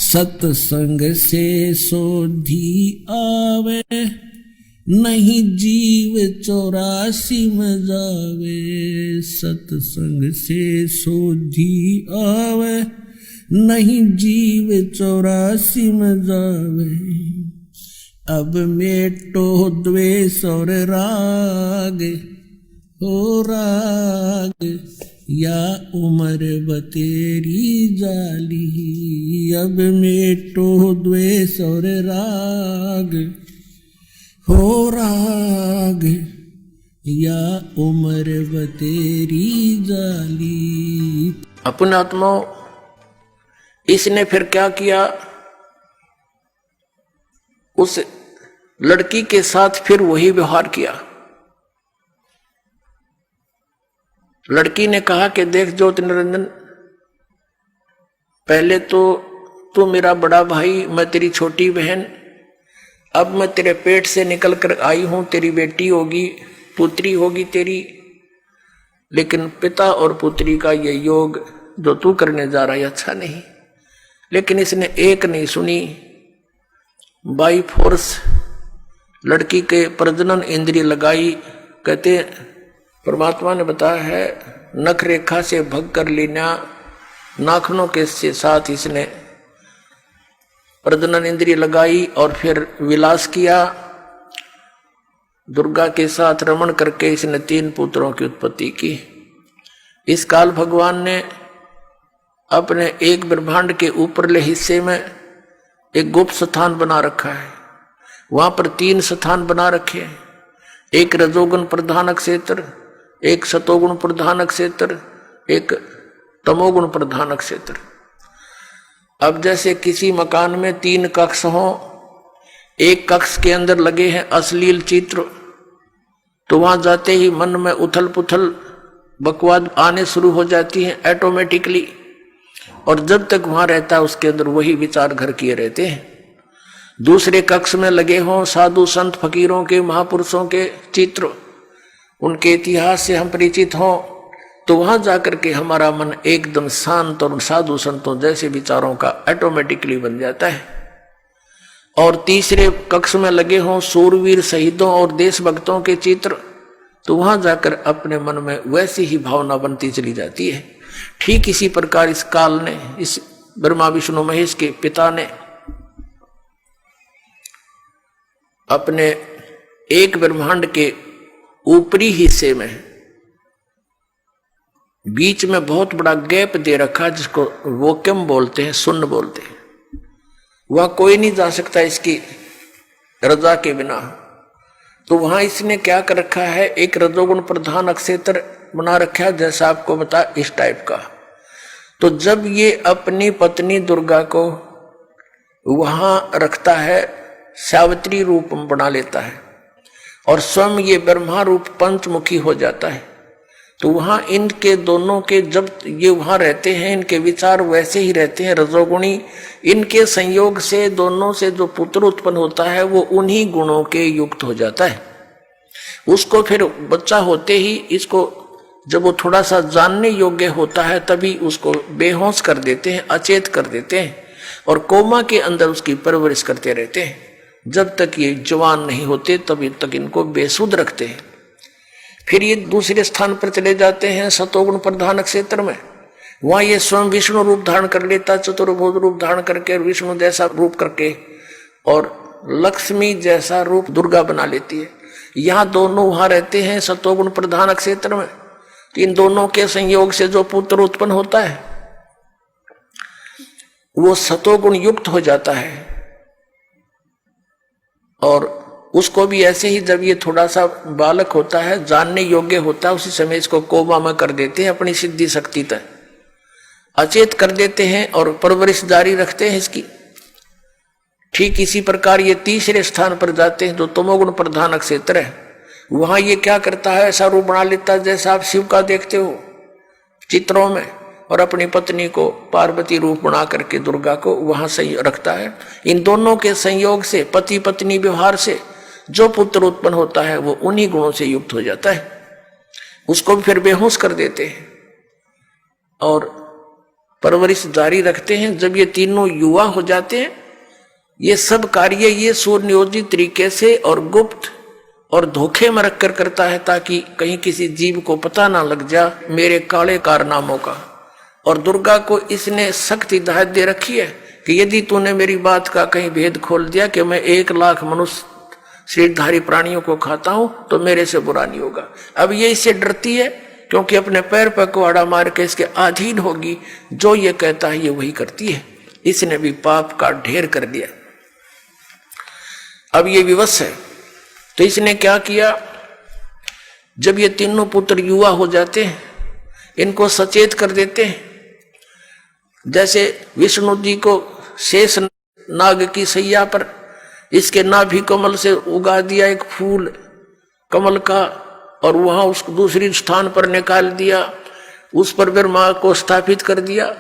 सत्संग से सोधी आवे, नहीं जीव 84 में जावे। सत्संग से सोधी आवे, नहीं जीव 84 में जावे। अब मेटो द्वेष और राग, हो राग या उम्र बतेरी जाली। अब मेटो द्वेष और राग, हो राग या उम्र बतेरी जाली। अपने आत्मा इसने फिर क्या किया, उस लड़की के साथ फिर वही व्यवहार किया। लड़की ने कहा कि देख ज्योति निरंजन, पहले तो तू मेरा बड़ा भाई, मैं तेरी छोटी बहन, अब मैं तेरे पेट से निकल कर आई हूं, तेरी बेटी होगी, पुत्री होगी तेरी, लेकिन पिता और पुत्री का ये योग जो तू करने जा रहा है अच्छा नहीं। लेकिन इसने एक नहीं सुनी, बाई फोर्स लड़की के प्रजनन इंद्रिय लगाई। कहते परमात्मा ने बताया है, नख रेखा से भग कर लेना, नाखनों के साथ इसने प्रजनन इंद्रिय लगाई और फिर विलास किया। दुर्गा के साथ रमण करके इसने 3 पुत्रों की उत्पत्ति की। इस काल भगवान ने अपने एक ब्रह्मांड के ऊपरले हिस्से में एक गुप्त स्थान बना रखा है। वहां पर 3 स्थान बना रखे हैं, एक रजोगुण प्रधान क्षेत्र, एक सतोगुण प्रधान क्षेत्र, एक तमोगुण प्रधान क्षेत्र। अब जैसे किसी मकान में 3 कक्ष हों, एक कक्ष के अंदर लगे हैं अश्लील चित्र, तो वहां जाते ही मन में उथल पुथल बकवाद आने शुरू हो जाती है ऑटोमेटिकली, और जब तक वहां रहता है उसके अंदर वही विचार घर किए रहते हैं। दूसरे कक्ष में लगे हों साधु संत फकीरों के, महापुरुषों के चित्र, उनके इतिहास से हम परिचित हों, तो वहां जाकर के हमारा मन एकदम शांत और साधु संतों जैसे विचारों का ऑटोमेटिकली बन जाता है। और तीसरे कक्ष में लगे हों सूरवीर शहीदों और देशभक्तों के चित्र, तो वहां जाकर अपने मन में वैसी ही भावना बनती चली जाती है। ठीक इसी प्रकार इस काल ने, इस ब्रह्मा विष्णु महेश के पिता ने अपने एक ब्रह्मांड के ऊपरी हिस्से में बीच में बहुत बड़ा गैप दे रखा, जिसको वोक्यम बोलते हैं, शून्य बोलते हैं। वह कोई नहीं जा सकता इसकी रजा के बिना। तो वहां इसने क्या कर रखा है, एक रजोगुण प्रधान क्षेत्र बना रखा है, जैसा आपको बता इस टाइप का। तो जब ये अपनी पत्नी दुर्गा को वहां रखता है, सावित्री रूप बना लेता है और स्वयं ये ब्रह्मा रूप पंचमुखी हो जाता है, तो वहां इनके दोनों के, जब ये वहां रहते हैं, इनके विचार वैसे ही रहते हैं रजोगुणी। इनके संयोग से दोनों से जो पुत्र उत्पन्न होता है वो उन्हीं गुणों के युक्त हो जाता है। उसको फिर बच्चा होते ही इसको, जब वो थोड़ा सा जानने योग्य होता है, तभी उसको बेहोश कर देते हैं, अचेत कर देते हैं और कोमा के अंदर उसकी परवरिश करते रहते हैं। जब तक ये जवान नहीं होते तभी तक इनको बेसुध रखते हैं। फिर ये दूसरे स्थान पर चले जाते हैं सतोगुण प्रधान क्षेत्र में। वहां ये स्वयं विष्णु रूप धारण कर लेता, चतुर्भुज रूप धारण करके, विष्णु जैसा रूप करके, और लक्ष्मी जैसा रूप दुर्गा बना लेती है। यहाँ दोनों वहां रहते हैं सतोगुण प्रधान क्षेत्र में। इन दोनों के संयोग से जो पुत्र उत्पन्न होता है वो सतोगुण युक्त हो जाता है, और उसको भी ऐसे ही जब ये थोड़ा सा बालक होता है, जानने योग्य होता है, उसी समय इसको कोमा में कर देते हैं, अपनी सिद्धि शक्ति तक अचेत कर देते हैं और परवरिश जारी रखते हैं इसकी। ठीक इसी प्रकार ये तीसरे स्थान पर जाते हैं जो तमोगुण प्रधान क्षेत्र है। वहां ये क्या करता है, ऐसा रूप बना लेता है जैसा आप शिव का देखते हो चित्रों में, और अपनी पत्नी को पार्वती रूप बना करके दुर्गा को वहां सही रखता है। इन दोनों के संयोग से, पति पत्नी व्यवहार से जो पुत्र उत्पन्न होता है वो उन्हीं गुणों से युक्त हो जाता है। उसको भी फिर बेहोश कर देते हैं और परवरिश जारी रखते हैं। जब ये तीनों युवा हो जाते हैं, ये सब कार्य ये सुनियोजित तरीके से और गुप्त और धोखे में रखकर करता है, ताकि कहीं किसी जीव को पता ना लग जा मेरे काले कारनामों का। और दुर्गा को इसने सख्त हिदायत दे रखी है कि यदि तूने मेरी बात का कहीं भेद खोल दिया कि मैं 1 लाख मनुष्य शरीरधारी प्राणियों को खाता हूं, तो मेरे से बुरा नहीं होगा। अब ये इससे डरती है, क्योंकि अपने पैर पर कुहाड़ा मार के इसके अधीन होगी, जो ये कहता है ये वही करती है। इसने भी पाप का ढेर कर दिया। अब ये विवश है, तो इसने क्या किया, जब ये तीनों पुत्र युवा हो जाते हैं, इनको सचेत कर देते हैं। जैसे विष्णु जी को शेष नाग की सैया पर इसके नाभि कमल से उगा दिया एक फूल कमल का, और वहां उसको दूसरी स्थान पर निकाल दिया, उस पर ब्रह्मा को स्थापित कर दिया,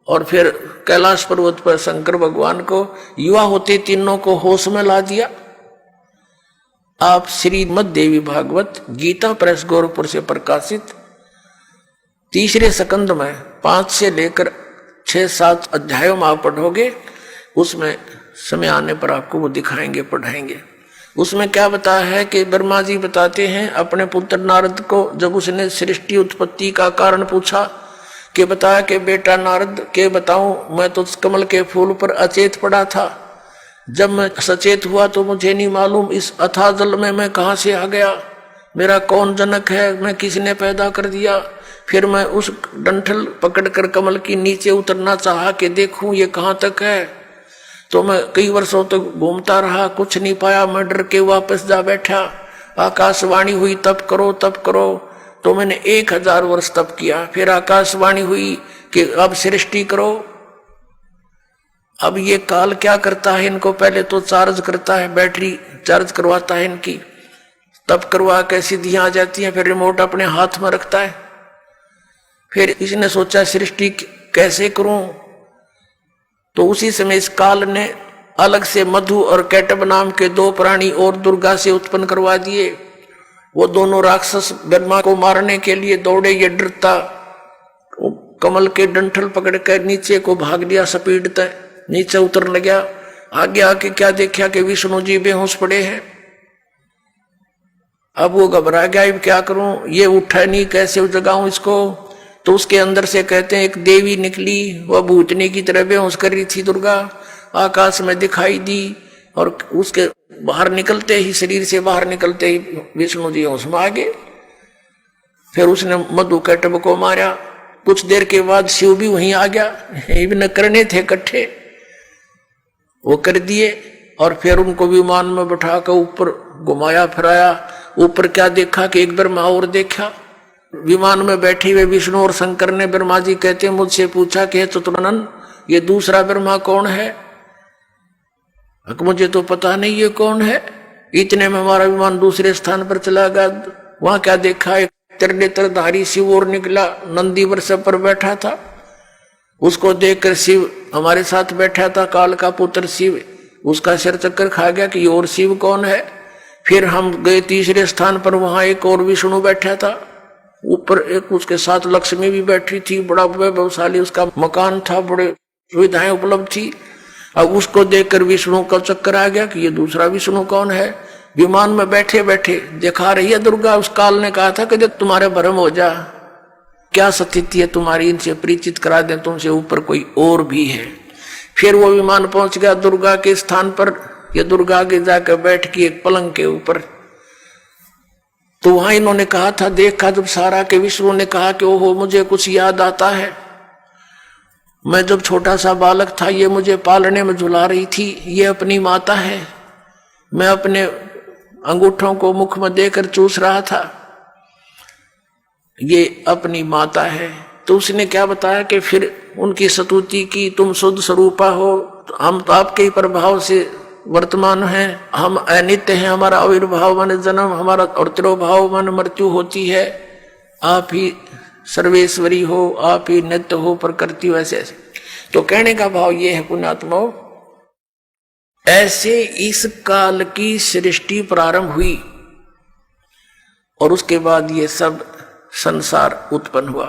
और फिर कैलाश पर्वत पर शंकर भगवान को युवा होते तीनों को होश में ला दिया। आप श्रीमद् देवी भागवत गीता प्रेस गोरखपुर से प्रकाशित 3रे स्कंद में 5 से लेकर 6-7 अध्यायों में आप पढ़ोगे, उसमें समय आने पर आपको वो दिखाएंगे, पढ़ाएंगे। उसमें क्या बताया है कि ब्रह्मा जी बताते हैं अपने पुत्र नारद को, जब उसने सृष्टि उत्पत्ति का कारण पूछा कि बताया कि बेटा नारद के बताऊं, मैं तो कमल के फूल पर अचेत पड़ा था, जब मैं सचेत हुआ तो मुझे नहीं मालूम इस अथाह जल में मैं कहां से आ गया, मेरा कौन जनक है, मैं किसने पैदा कर दिया। फिर मैं उस डंठल पकड़कर कमल की नीचे उतरना चाहा कि देखूं ये कहां तक है, तो मैं कई वर्षों तक घूमता रहा, कुछ नहीं पाया, मैं डर के वापस जा बैठा। आकाशवाणी हुई तप करो तप करो, तो मैंने 1000 वर्ष तप किया। फिर आकाशवाणी हुई कि अब सृष्टि करो। अब ये काल क्या करता है, इनको पहले तो चार्ज करता है, बैटरी चार्ज करवाता है इनकी, तब करवा के सिद्धियां आ जाती हैं, फिर रिमोट अपने हाथ में रखता है। फिर इसने सोचा सृष्टि कैसे करूं, तो उसी समय इस काल ने अलग से मधु और कैटब नाम के 2 प्राणी और दुर्गा से उत्पन्न करवा दिए। वो दोनों राक्षस ब्रह्मा को मारने के लिए दौड़े, ये डरता कमल के डंठल पकड़कर नीचे को भाग लिया, सपीटता नीचे उतर लगा। आगे आके क्या देखा कि विष्णु जी बेहोश पड़े हैं। अब वो घबरा गया, अब क्या करूं, ये उठा नहीं, कैसे जगाऊं इसको। तो उसके अंदर से कहते हैं एक देवी निकली, वह भूतनी की तरह बेहोश कर रही थी दुर्गा, आकाश में दिखाई दी, और उसके बाहर निकलते ही, शरीर से बाहर निकलते ही विष्णु जी होश में आ गए। फिर उसने मधु कैटब को मारा। कुछ देर के बाद शिव भी वहीं आ गया, इवन करने थे इकट्ठे, वो कर दिए। और फिर उनको विमान में बैठाकर ऊपर घुमाया फिराया। ऊपर क्या देखा कि एक ब्रह्मा और देखा, विमान में बैठे हुए विष्णु और शंकर ने, ब्रह्मा जी कहते हैं मुझसे पूछा कि चतुरानन ये दूसरा ब्रह्मा कौन है। मुझे तो पता नहीं ये कौन है। इतने में हमारा विमान दूसरे स्थान पर चला गया। वहां क्या देखा, एक त्रिनेत्रधारी शिव और निकला, नंदी वृषभ पर बैठा था। उसको देखकर शिव हमारे साथ बैठा था, काल का पुत्र शिव, उसका सिर चक्कर खा गया कि और शिव कौन है। फिर हम गए तीसरे स्थान पर, वहां एक और विष्णु बैठा था, ऊपर एक उसके साथ लक्ष्मी भी बैठी थी, बड़ा वैभवशाली उसका मकान था, बड़े सुविधाएं उपलब्ध थी। अब उसको देखकर विष्णु का चक्कर आ गया कि ये दूसरा विष्णु कौन है। विमान में बैठे बैठे दिखा रही है दुर्गा। उस काल ने कहा था कि जब तुम्हारे भ्रम हो जा, क्या स्थिति है तुम्हारी, इनसे परिचित करा दें, तुमसे ऊपर कोई और भी है। फिर वो विमान पहुंच गया दुर्गा के स्थान पर। ये दुर्गा आगे जाकर बैठ की एक पलंग के ऊपर। तो वहां इन्होंने कहा था, देखा जब सारा के विष्णु ने कहा कि ओहो मुझे कुछ याद आता है, मैं जब छोटा सा बालक था ये मुझे पालने में झुला रही थी, ये अपनी माता है, मैं अपने अंगूठों को मुख में देकर चूस रहा था, ये अपनी माता है। तो उसने क्या बताया कि फिर उनकी स्तुति की, तुम शुद्ध स्वरूपा हो, हम तो आपके ही प्रभाव से वर्तमान हैं, हम अनित्य हैं, हमारा आविर्भाव मन जन्म, हमारा और तिरोभाव मन मृत्यु होती है, आप ही सर्वेश्वरी हो, आप ही नित्य हो, प्रकृति हो, ऐसे ऐसे। तो कहने का भाव ये है पुण्यात्माओं, ऐसे इस काल की सृष्टि प्रारंभ हुई और उसके बाद ये सब संसार उत्पन्न हुआ।